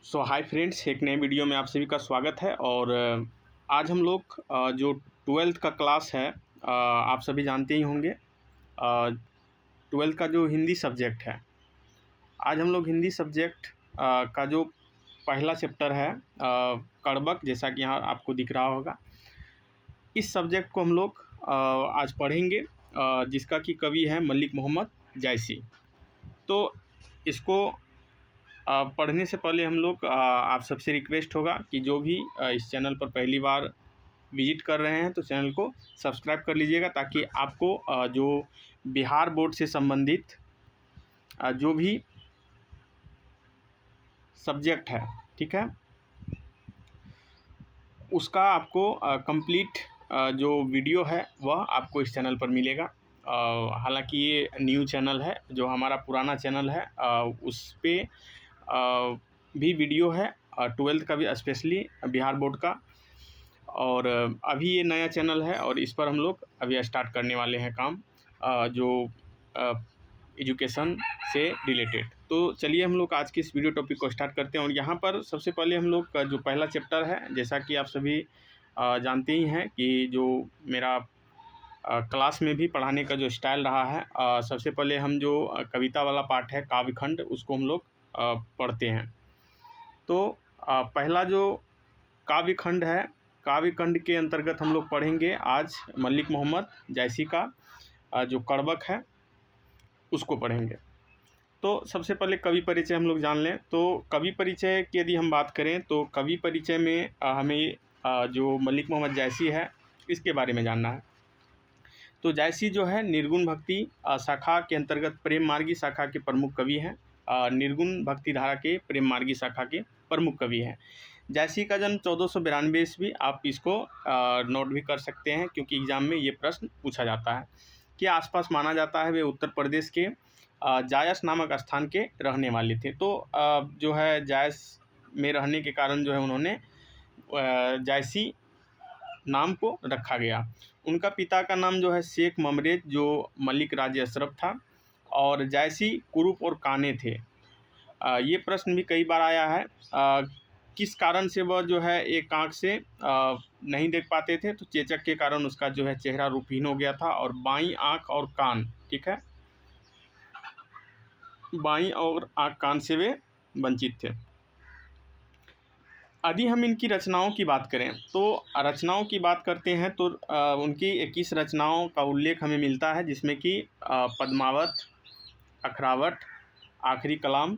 Hi friends, एक नए video में आप सभी का स्वागत है। और आज हम लोग जो 12th का क्लास है, आप सभी जानते ही होंगे। 12th का जो हिंदी सब्जेक्ट है, आज हम लोग हिंदी सब्जेक्ट का जो पहला चैप्टर है कड़बक, जैसा कि यहाँ आपको दिख रहा होगा, इस सब्जेक्ट को हम लोग आज पढ़ेंगे, जिसका कि कवि है मलिक मोहम्मद जायसी। तो इसको पढ़ने से पहले हम लोग आप सबसे रिक्वेस्ट होगा कि जो भी इस चैनल पर पहली बार विजिट कर रहे हैं तो चैनल को सब्सक्राइब कर लीजिएगा, ताकि आपको जो बिहार बोर्ड से संबंधित जो भी सब्जेक्ट है, ठीक है, उसका आपको कंप्लीट जो वीडियो है वह आपको इस चैनल पर मिलेगा। हालांकि ये न्यू चैनल है, जो हमारा पुराना चैनल है उस पर भी वीडियो है, 12th का भी, स्पेशली बिहार बोर्ड का। और अभी ये नया चैनल है और इस पर हम लोग अभी स्टार्ट करने वाले हैं काम, जो एजुकेशन से रिलेटेड। तो चलिए हम लोग आज के इस वीडियो टॉपिक को स्टार्ट करते हैं। और यहाँ पर सबसे पहले हम लोग का जो पहला चैप्टर है, जैसा कि आप सभी जानते ही हैं कि जो मेरा क्लास में भी पढ़ाने का जो स्टाइल रहा है, सबसे पहले हम जो कविता वाला पार्ट है, काव्यखंड, उसको हम लोग पढ़ते हैं। तो पहला जो काव्यखंड है, काव्यखंड के अंतर्गत हम लोग पढ़ेंगे आज मलिक मोहम्मद जायसी का जो कड़बक है उसको पढ़ेंगे। तो सबसे पहले कवि परिचय हम लोग जान लें। तो कवि परिचय की यदि हम बात करें तो कवि परिचय में हमें जो मलिक मोहम्मद जायसी है इसके बारे में जानना है। तो जायसी जो है निर्गुण भक्ति शाखा के अंतर्गत प्रेम मार्गी शाखा के प्रमुख कवि हैं। निर्गुण भक्ति धारा के प्रेम मार्गी शाखा के प्रमुख कवि हैं। जायसी का जन्म 1492 ईस्वी, आप इसको नोट भी कर सकते हैं क्योंकि एग्जाम में ये प्रश्न पूछा जाता है, कि आसपास माना जाता है वे उत्तर प्रदेश के जायस नामक स्थान के रहने वाले थे। तो जो है जायस में रहने के कारण जो है उन्होंने जायसी नाम को रखा गया। उनका पिता का नाम जो है शेख ममरेज, जो मलिक राज अशरफ था, और जायसी कुरूप और काने थे। ये प्रश्न भी कई बार आया है, किस कारण से वह जो है एक आँख से नहीं देख पाते थे। तो चेचक के कारण उसका जो है चेहरा रूपहीन हो गया था, और बाईं आँख और कान, ठीक है, बाईं और आँख कान से वे वंचित थे। यदि हम इनकी रचनाओं की बात करें तो रचनाओं की बात करते हैं तो उनकी 21 रचनाओं का उल्लेख हमें मिलता है, जिसमें कि पद्मावत, अखरावट, आखिरी कलाम,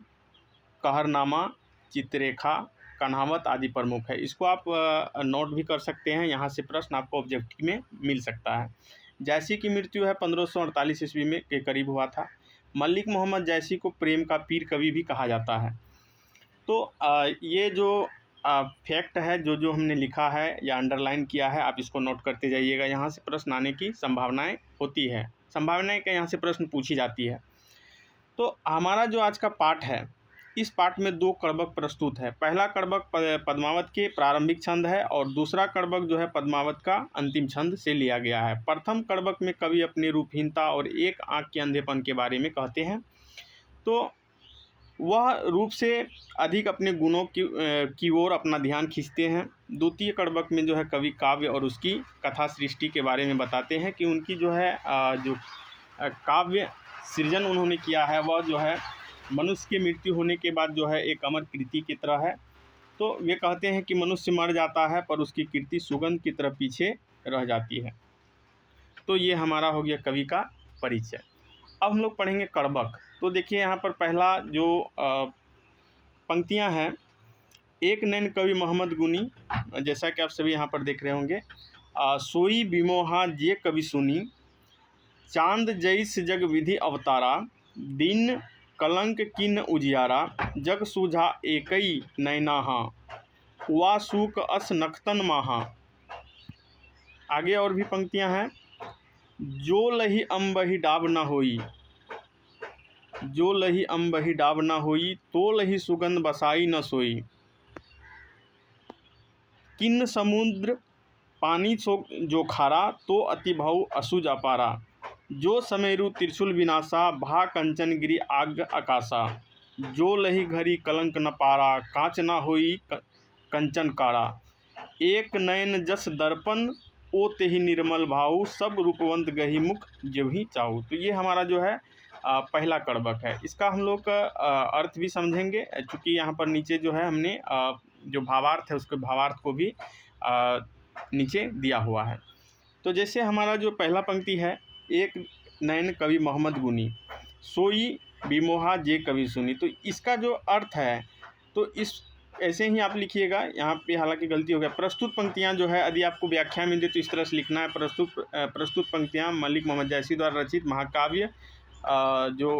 कहरनामा, चित्ररेखा, कन्हावत आदि प्रमुख है। इसको आप नोट भी कर सकते हैं, यहाँ से प्रश्न आपको ऑब्जेक्टिव में मिल सकता है। जायसी की मृत्यु है 1548 ईस्वी में के करीब हुआ था। मलिक मोहम्मद जायसी को प्रेम का पीर कवि भी कहा जाता है। तो ये जो फैक्ट है, जो हमने लिखा है या अंडरलाइन किया है, आप इसको नोट करते जाइएगा। यहाँ से प्रश्न आने की संभावनाएं होती है, संभावनाएं क्या, यहाँ से प्रश्न पूछी जाती है। तो हमारा जो आज का पाठ है, इस पाठ में 2 कड़बक प्रस्तुत है। पहला कड़बक पद्मावत के प्रारंभिक छंद है, और दूसरा कड़बक जो है पद्मावत का अंतिम छंद से लिया गया है। प्रथम कड़बक में कवि अपनी रूपहीनता और एक आँख के अंधेपन के बारे में कहते हैं। तो वह रूप से अधिक अपने गुणों की ओर अपना ध्यान खींचते हैं। द्वितीय कड़बक में जो है कवि काव्य और उसकी कथा सृष्टि के बारे में बताते हैं, कि उनकी जो है जो काव्य सृजन उन्होंने किया है, वह जो है मनुष्य की मृत्यु होने के बाद जो है एक अमर कृति की तरह है। तो वे कहते हैं कि मनुष्य मर जाता है पर उसकी कृति सुगंध की तरह पीछे रह जाती है। तो ये हमारा हो गया कवि का परिचय। अब हम लोग पढ़ेंगे कड़बक। तो देखिए यहाँ पर पहला जो पंक्तियाँ हैं, एक नैन कवि मोहम्मद गुनी, जैसा कि आप सभी यहाँ पर देख रहे होंगे, सोई बिमोहा जे कवि सुनी, चांद जैस जग विधि अवतारा, दिन कलंक किन उजियारा, जग सूझा एकई नैनाहा, वा सूक अस नखतन माहा। आगे और भी पंक्तियाँ हैं, जो लही अम्बही डाब न होई, जो लही अम्बही डाब न होई, तो लही सुगंध बसाई न सोई, किन्न समुद्र पानी जो खारा, तो अति भाऊ असुज अपारा, जो समेरु त्रिशूल विनाशा, भा कंचन गिरी आग आकाशा, जो लही घड़ी कलंक न पारा, कांच ना होई कंचन कारा। एक नयन जस दर्पण, ओ तेहि निर्मल भाऊ, सब रूपवंत गही मुख जेवहि चाऊ। तो ये हमारा जो है पहला कड़बक है। इसका हम लोग अर्थ भी समझेंगे, चूँकि यहाँ पर नीचे जो है हमने जो भावार्थ है उसके भावार्थ को भी नीचे दिया हुआ है। तो जैसे हमारा जो पहला पंक्ति है, एक नयन कवि मोहम्मद गुनी, सोई बिमोहा जे कवि सुनी। तो इसका जो अर्थ है, तो इस ऐसे ही आप लिखिएगा। यहाँ पे हालांकि गलती हो गया। प्रस्तुत पंक्तियाँ जो है यदि आपको व्याख्या में दे तो इस तरह से लिखना है। प्रस्तुत पंक्तियाँ मलिक मोहम्मद जैसी द्वारा रचित महाकाव्य जो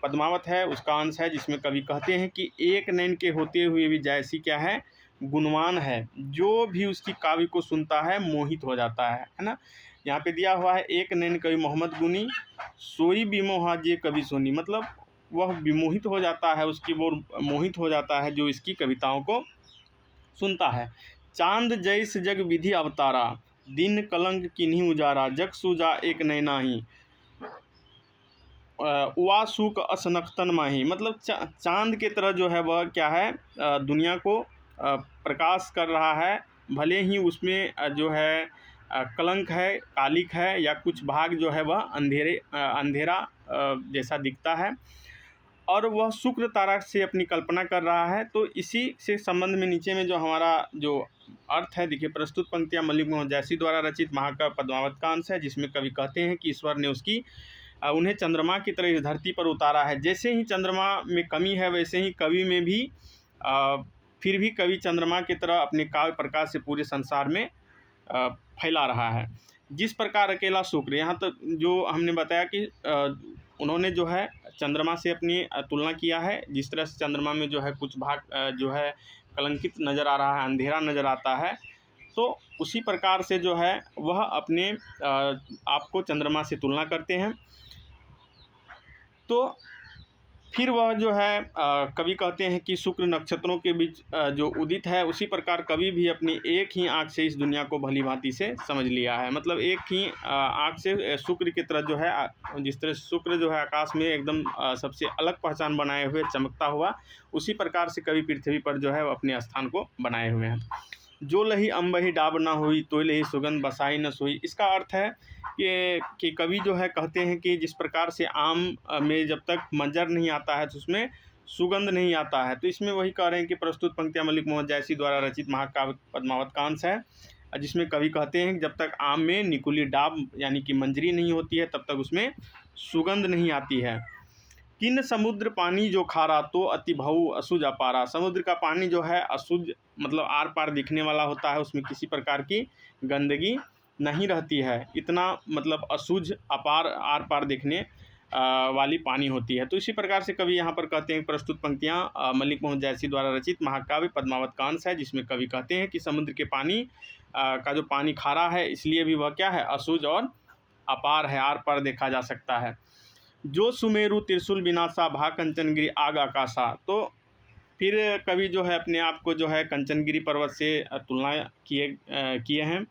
पद्मावत है उसका अंश है, जिसमें कवि कहते हैं कि एक नयन के होते हुए भी जैसी क्या है, गुणवान है, जो भी उसकी काव्य को सुनता है मोहित हो जाता है ना। यहाँ पे दिया हुआ है एक नयन कवि मोहम्मद गुनी, सोई बिमोहा जे कवि सुनी, मतलब वह विमोहित हो जाता है, उसकी वो मोहित हो जाता है जो इसकी कविताओं को सुनता है। चांद जैस जग विधि अवतारा, दिन कलंक किन्हीं उजारा, जग सूजा एक नैना ही, वा सूक असनख्तन माही। मतलब चांद के तरह जो है वह क्या है, दुनिया को प्रकाश कर रहा है, भले ही उसमें जो है कलंक है, कालिक है, या कुछ भाग जो है वह अंधेरा जैसा दिखता है, और वह शुक्र तारा से अपनी कल्पना कर रहा है। तो इसी से संबंध में नीचे में जो हमारा जो अर्थ है, देखिए, प्रस्तुत पंक्तियाँ मलिक मोहम्मद जैसी द्वारा रचित महाकाव्य पद्मावत का अंश है, जिसमें कवि कहते हैं कि ईश्वर ने उन्हें चंद्रमा की तरह इस धरती पर उतारा है। जैसे ही चंद्रमा में कमी है, वैसे ही कवि में भी फिर भी कवि चंद्रमा की तरह अपने काव्य प्रकाश से पूरे संसार में फैला रहा है। जिस प्रकार अकेला शुक्र, यहाँ तक जो हमने बताया कि उन्होंने जो है चंद्रमा से अपनी तुलना किया है। जिस तरह से चंद्रमा में जो है कुछ भाग जो है कलंकित नज़र आ रहा है, अंधेरा नज़र आता है, तो उसी प्रकार से जो है वह अपने आप को चंद्रमा से तुलना करते हैं। तो फिर वह जो है कवि कहते हैं कि शुक्र नक्षत्रों के बीच जो उदित है, उसी प्रकार कवि भी अपनी एक ही आँख से इस दुनिया को भली भांति से समझ लिया है। मतलब एक ही आँख से शुक्र की तरह जो है, जिस तरह शुक्र जो है आकाश में एकदम सबसे अलग पहचान बनाए हुए चमकता हुआ, उसी प्रकार से कवि पृथ्वी पर जो है वो अपने स्थान को बनाए हुए हैं। जो लही अम्बही डाब ना हुई, तो लही सुगंध बसाई न सोई। इसका अर्थ है कि कवि जो है कहते हैं कि जिस प्रकार से आम में जब तक मंजर नहीं आता है तो उसमें सुगंध नहीं आता है। तो इसमें वही कह रहे हैं कि प्रस्तुत पंक्तियाँ मलिक मोहम्मद जैसी द्वारा रचित महाकाव्य पद्मावत का अंश है, जिसमें कवि कहते हैं कि जब तक आम में निकुली डाब यानी कि मंजरी नहीं होती है, तब तक उसमें सुगंध नहीं आती है। किन समुद्र पानी जो खारा, तो अति भऊ असुज अपारा। समुद्र का पानी जो है अशुद्ध, मतलब आर पार दिखने वाला होता है, उसमें किसी प्रकार की गंदगी नहीं रहती है, इतना मतलब अशुद्ध अपार आर पार देखने वाली पानी होती है। तो इसी प्रकार से कवि यहाँ पर कहते हैं प्रस्तुत पंक्तियाँ मलिक मोहम्मद जैसी द्वारा रचित महाकाव्य पद्मावत का अंश है, जिसमें कवि कहते हैं कि समुद्र के पानी का जो पानी खारा है, इसलिए भी वह क्या है, अशुद्ध और अपार है, आर पार देखा जा सकता है। जो सुमेरु त्रिशूल विनाशा, भा कंचनगिरी आग आकाशा। तो फिर कवि जो है अपने आप को जो है कंचनगिरी पर्वत से तुलना किए हैं।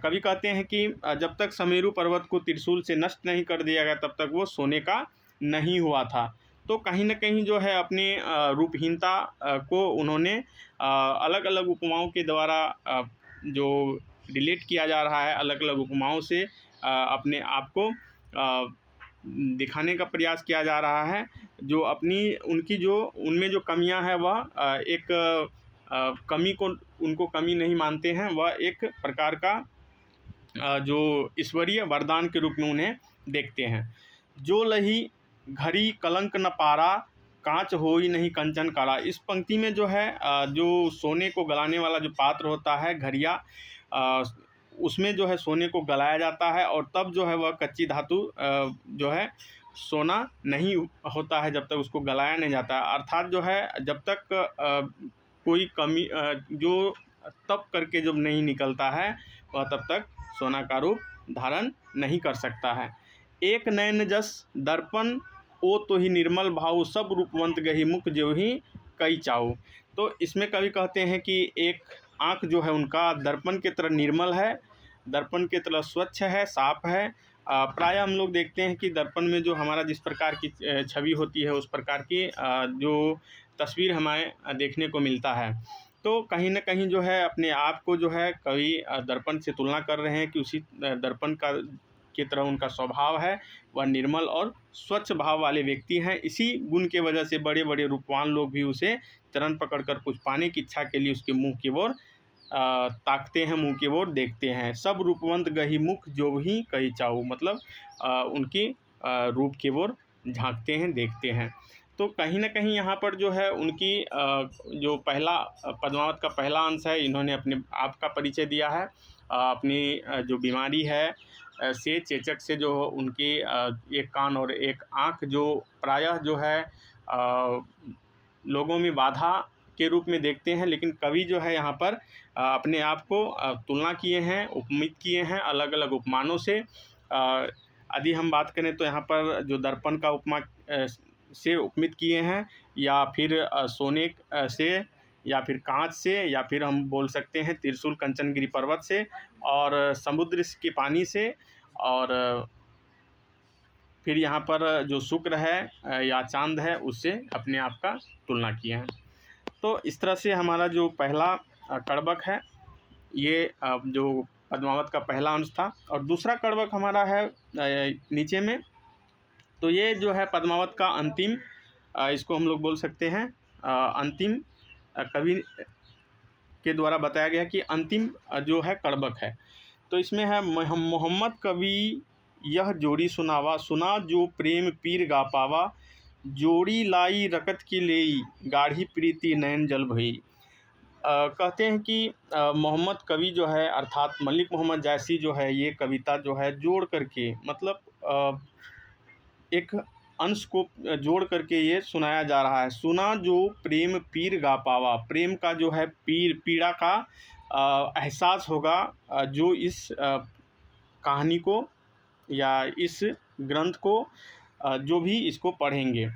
कवि कहते हैं कि जब तक सुमेरु पर्वत को त्रिशूल से नष्ट नहीं कर दिया गया, तब तक वो सोने का नहीं हुआ था। तो कहीं न कहीं जो है अपनी रूपहीनता को उन्होंने अलग अलग उपमाओं के द्वारा जो रिलेट किया जा रहा है, अलग अलग उपमाओं से अपने आप को दिखाने का प्रयास किया जा रहा है। जो उनमें जो कमियां हैं, वह एक कमी को उनको कमी नहीं मानते हैं, वह एक प्रकार का जो ईश्वरीय वरदान के रूप में उन्हें देखते हैं। जो लही घड़ी कलंक न पारा, कांच होई नहीं कंचन कारा। इस पंक्ति में जो है जो सोने को गलाने वाला जो पात्र होता है, घड़िया, उसमें जो है सोने को गलाया जाता है, और तब जो है वह कच्ची धातु जो है सोना नहीं होता है जब तक उसको गलाया नहीं जाता। अर्थात जो है जब तक कोई कमी जो तप करके जब नहीं निकलता है, वह तब तक सोना का रूप धारण नहीं कर सकता है। एक नयन जस दर्पण, ओ तो ही निर्मल भाव, सब रूपवंत गही मुख जेवहि कई चाऊ। तो इसमें कवि कहते हैं कि एक आँख जो है उनका दर्पण की तरह निर्मल है, दर्पण की तरह स्वच्छ है, साफ है, प्रायः हम लोग देखते हैं कि दर्पण में जो हमारा जिस प्रकार की छवि होती है उस प्रकार की जो तस्वीर हमें देखने को मिलता है। तो कहीं न कहीं जो है अपने आप को जो है कवि दर्पण से तुलना कर रहे हैं कि उसी दर्पण का की तरह उनका स्वभाव है, वह निर्मल और स्वच्छ भाव वाले व्यक्ति हैं। इसी गुण के वजह से बड़े-बड़े रूपवान लोग भी उसे चरण पकड़कर कुछ पाने की इच्छा के लिए उसके मुँह की ओर ताकते हैं, मुँह की ओर देखते हैं। सब रूपवंत गही मुख जो ही कही चाहू, मतलब उनकी रूप की ओर झाँकते हैं, देखते हैं। तो कहीं न कहीं यहाँ पर जो है उनकी जो पहला पद्मावत का पहला अंश है, इन्होंने अपने आप का परिचय दिया है। अपनी जो बीमारी है से चेचक से जो उनकी एक कान और एक आँख जो प्रायः जो है लोगों में बाधा के रूप में देखते हैं, लेकिन कवि जो है यहाँ पर अपने आप को तुलना किए हैं, उपमित किए हैं अलग-अलग उपमानों से। यदि हम बात करें तो यहाँ पर जो दर्पण का उपमा से उपमित किए हैं, या फिर सोने से, या फिर कांच से, या फिर हम बोल सकते हैं त्रिशूल कंचनगिरी पर्वत से, और समुद्र के पानी से, और फिर यहाँ पर जो शुक्र है या चांद है उससे अपने आप का तुलना किए हैं। तो इस तरह से हमारा जो पहला कड़बक है ये जो पद्मावत का पहला अंश था। और दूसरा कड़बक हमारा है नीचे में। तो ये जो है पद्मावत का अंतिम, इसको हम लोग बोल सकते हैं अंतिम कवि के द्वारा बताया गया कि अंतिम जो है कड़बक है। तो इसमें है मोहम्मद कवि यह जोड़ी सुनावा, सुना जो प्रेम पीर गा पावा, जोड़ी लाई रकत की लेई, गाढ़ी प्रीति नयन जल भई। कहते हैं कि मोहम्मद कवि जो है अर्थात मलिक मोहम्मद जैसी जो है ये कविता जो है जोड़ करके, मतलब एक अंश को जोड़ करके ये सुनाया जा रहा है। सुना जो प्रेम पीर गा पावा, प्रेम का जो है पीड़ा का एहसास होगा जो इस कहानी को या इस ग्रंथ को जो भी इसको पढ़ेंगे।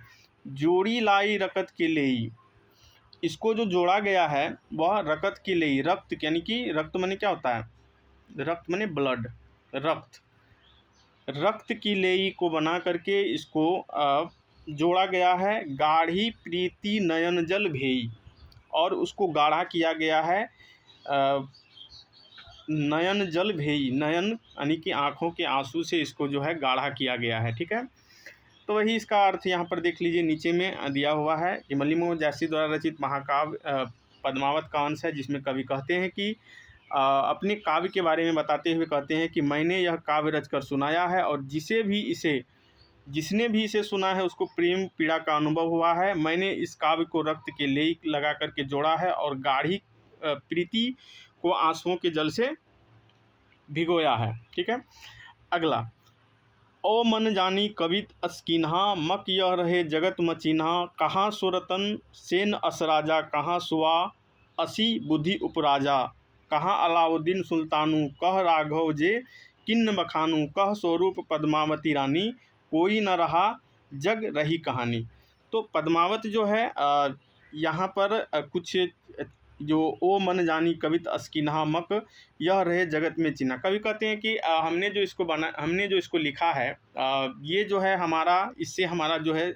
जोड़ी लाई रकत के लेई, इसको जो जोड़ा गया है वह रकत की लेई, रक्त यानी कि रक्त माने क्या होता है, रक्त माने ब्लड, रक्त की लेई को बना करके इसको जोड़ा गया है। गाढ़ी प्रीति नयन जल भेई, और उसको गाढ़ा किया गया है नयन जल भेई, नयन यानी कि आँखों के आंसू से इसको जो है गाढ़ा किया गया है। ठीक है, तो वही इसका अर्थ यहाँ पर देख लीजिए नीचे में दिया हुआ है कि मलिक मोहम्मद जैसी द्वारा रचित महाकाव्य पद्मावत का अंश है, जिसमें कवि कहते हैं कि अपने काव्य के बारे में बताते हुए कहते हैं कि मैंने यह काव्य रचकर सुनाया है, और जिसने भी इसे सुना है उसको प्रेम पीड़ा का अनुभव हुआ है। मैंने इस काव्य को रक्त के लेई लगा करके जोड़ा है, और गाढ़ी प्रीति को आंसुओं के जल से भिगोया है। ठीक है, अगला, ओ मन जानी कवित अस्किन्हा, मक यह रहे जगत मचिन्हा, कहाँ सो रतन सेन असराजा, कहाँ सुआ असी बुद्धि उपराजा, कहाँ अलाउद्दीन सुल्तानू, कह राघव जे किन्न बखानू, कह स्वरूप पद्मावती रानी, कोई न रहा जग रही कहानी। तो पद्मावत जो है यहाँ पर कुछ जो ओ मन जानी कवित अस्किन्हा, मक यह रहे जगत में चिन्हा, कवि कहते हैं कि हमने जो इसको लिखा है ये जो है हमारा, इससे हमारा जो है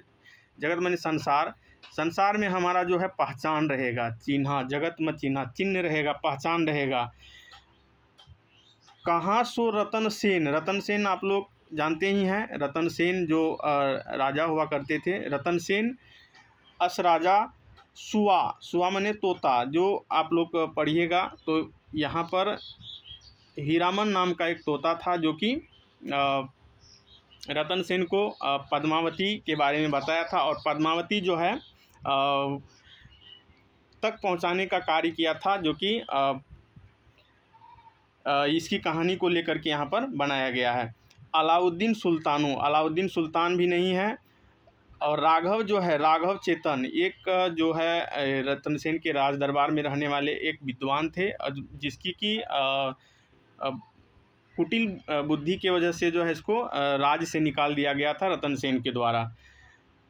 जगत माने संसार में हमारा जो है पहचान रहेगा, चिन्हा, जगत में चिन्हा, चिन्ह रहेगा, पहचान रहेगा। कहाँ सो रतन सेन आप लोग जानते ही हैं, रतन सेन जो राजा हुआ करते थे, रतन सेन अस राजा, सुआ माने तोता, जो आप लोग पढ़िएगा तो यहाँ पर हीरामन नाम का एक तोता था जो कि रतन सेन को पद्मावती के बारे में बताया था, और पद्मावती जो है तक पहुँचाने का कार्य किया था, जो कि इसकी कहानी को लेकर के यहाँ पर बनाया गया है। अलाउद्दीन सुल्तान भी नहीं है, और राघव जो है, राघव चेतन, एक जो है रतन सेन के राज दरबार में रहने वाले एक विद्वान थे, जिसकी कि कुटिल बुद्धि की वजह से जो है इसको राज से निकाल दिया गया था रतन सेन के द्वारा।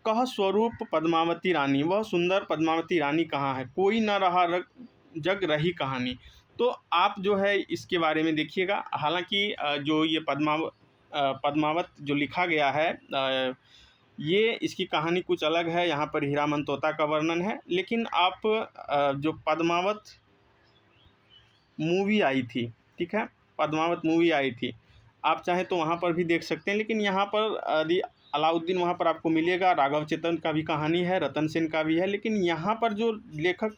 कह स्वरूप पद्मावती रानी, वह सुंदर पद्मावती रानी कहाँ है, कोई न रहा जग रही कहानी। तो आप जो है इसके बारे में देखिएगा। हालांकि जो ये पद्मावत जो लिखा गया है ये इसकी कहानी कुछ अलग है। यहाँ पर हीरामन तोता का वर्णन है, लेकिन आप जो पद्मावत मूवी आई थी, ठीक है, पद्मावत मूवी आई थी, आप चाहें तो वहाँ पर भी देख सकते हैं। लेकिन यहाँ पर यदि अलाउद्दीन वहाँ पर आपको मिलेगा, राघव चेतन का भी कहानी है, रतन सेन का भी है। लेकिन यहाँ पर जो लेखक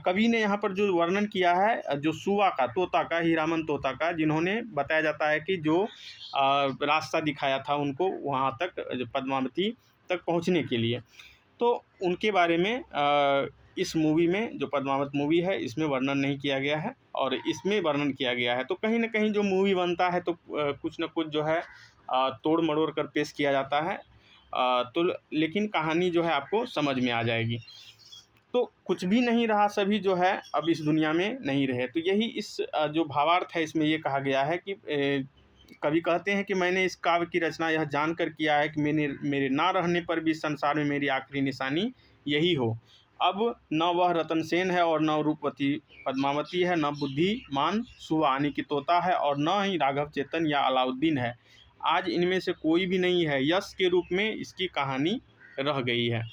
कवि ने यहाँ पर जो वर्णन किया है जो सुआ का, तोता का, हीरामन तोता का, जिन्होंने बताया जाता है कि जो रास्ता दिखाया था उनको वहाँ तक, पद्मावती तक पहुँचने के लिए, तो उनके बारे में इस मूवी में, जो पद्मावत मूवी है, इसमें वर्णन नहीं किया गया है और इसमें वर्णन किया गया है। तो कहीं ना कहीं जो मूवी बनता है तो कुछ न कुछ जो है तोड़ मरोड़ कर पेश किया जाता है, तो लेकिन कहानी जो है आपको समझ में आ जाएगी। तो कुछ भी नहीं रहा, सभी जो है अब इस दुनिया में नहीं रहे। तो यही इस जो भावार्थ है इसमें ये कहा गया है कि कवि कहते हैं कि मैंने इस काव्य की रचना यह जानकर किया है कि मेरे ना रहने पर भी संसार में मेरी आखिरी निशानी यही हो। अब न वह रतन सेन है और न रूपवती पद्मावती है, न बुद्धिमान सुआ यानी कि तोता है, और न ही राघव चेतन या अलाउद्दीन है। आज इनमें से कोई भी नहीं है, यश के रूप में इसकी कहानी रह गई है।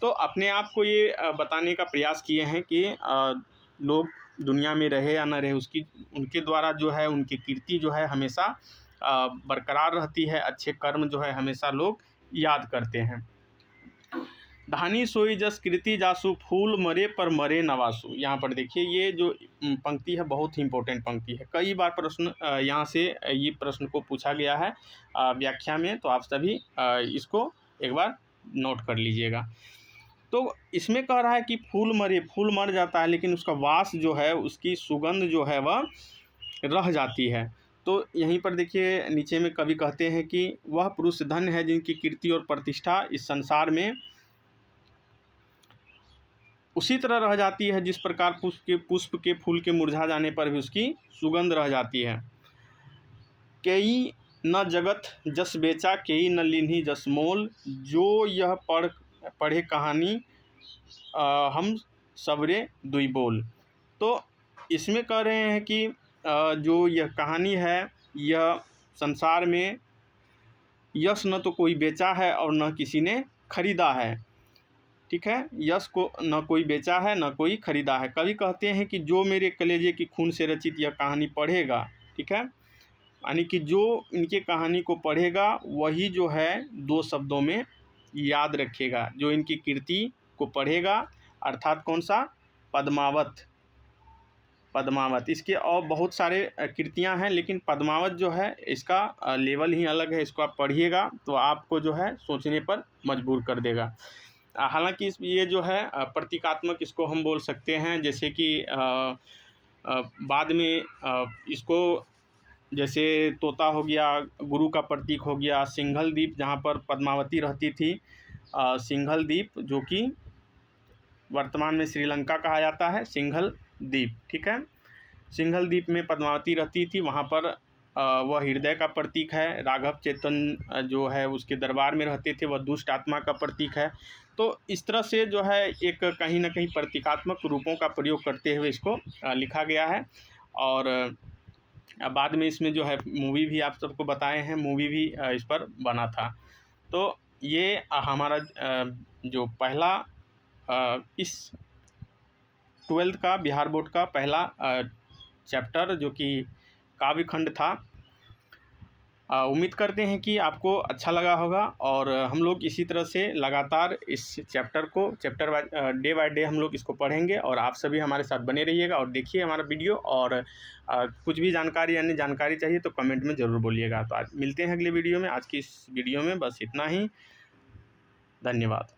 तो अपने आप को ये बताने का प्रयास किए हैं कि लोग दुनिया में रहे या न रहे, उसकी उनके द्वारा जो है उनकी कीर्ति जो है हमेशा बरकरार रहती है, अच्छे कर्म जो है हमेशा लोग याद करते हैं। धानी सोई जस कृति जासु, फूल मरे पर मरे नवासु। यहाँ पर देखिए ये जो पंक्ति है बहुत ही इम्पोर्टेंट पंक्ति है। कई बार प्रश्न यहाँ से ये प्रश्न को पूछा गया है व्याख्या में, तो आप सभी इसको एक बार नोट कर लीजिएगा। तो इसमें कह रहा है कि फूल मरे, फूल मर जाता है लेकिन उसका वास जो है, उसकी सुगंध जो है वह रह जाती है। तो यहीं पर देखिए नीचे में कवि कहते हैं कि वह पुरुष धन्य है जिनकी कीर्ति और प्रतिष्ठा इस संसार में उसी तरह रह जाती है जिस प्रकार पुष्प के फूल के मुरझा जाने पर भी उसकी सुगंध रह जाती है। केई न जगत जस बेचा, केई न लिन्ही जस मोल, जो यह पढ़े कहानी हम सबरे दुई बोल। तो इसमें कह रहे हैं कि जो यह कहानी है, यह संसार में यश न तो कोई बेचा है और न किसी ने खरीदा है, ठीक है, यश को न कोई बेचा है न कोई खरीदा है। कवि कहते हैं कि जो मेरे कलेजे की खून से रचित यह कहानी पढ़ेगा, ठीक है, यानी कि जो इनके कहानी को पढ़ेगा वही जो है दो शब्दों में याद रखेगा, जो इनकी कीर्ति को पढ़ेगा, अर्थात कौन सा, पद्मावत। पद्मावत, इसके और बहुत सारे कृतियाँ हैं, लेकिन पद्मावत जो है इसका लेवल ही अलग है। इसको आप पढ़िएगा तो आपको जो है सोचने पर मजबूर कर देगा। हालांकि ये जो है प्रतीकात्मक इसको हम बोल सकते हैं, जैसे कि बाद में इसको जैसे तोता हो गया, गुरु का प्रतीक हो गया, सिंघल द्वीप जहाँ पर पद्मावती रहती थी, सिंघल द्वीप जो कि वर्तमान में श्रीलंका कहा जाता है, सिंघल द्वीप, ठीक है, सिंघल द्वीप में पद्मावती रहती थी, वहाँ पर वह हृदय का प्रतीक है। राघव चेतन जो है उसके दरबार में रहते थे, वह दुष्ट आत्मा का प्रतीक है। तो इस तरह से जो है एक कहीं ना कहीं प्रतीकात्मक रूपों का प्रयोग करते हुए इसको लिखा गया है। और बाद में इसमें जो है मूवी भी आप सबको बताए हैं, मूवी भी इस पर बना था। तो ये हमारा जो पहला इस 12th का बिहार बोर्ड का पहला चैप्टर जो कि काव्य खंड था। उम्मीद करते हैं कि आपको अच्छा लगा होगा, और हम लोग इसी तरह से लगातार इस चैप्टर डे बाय डे हम लोग इसको पढ़ेंगे, और आप सभी हमारे साथ बने रहिएगा और देखिए हमारा वीडियो। और कुछ भी जानकारी यानी जानकारी चाहिए तो कमेंट में ज़रूर बोलिएगा। तो आज मिलते हैं अगले वीडियो में। आज की इस वीडियो में बस इतना ही, धन्यवाद।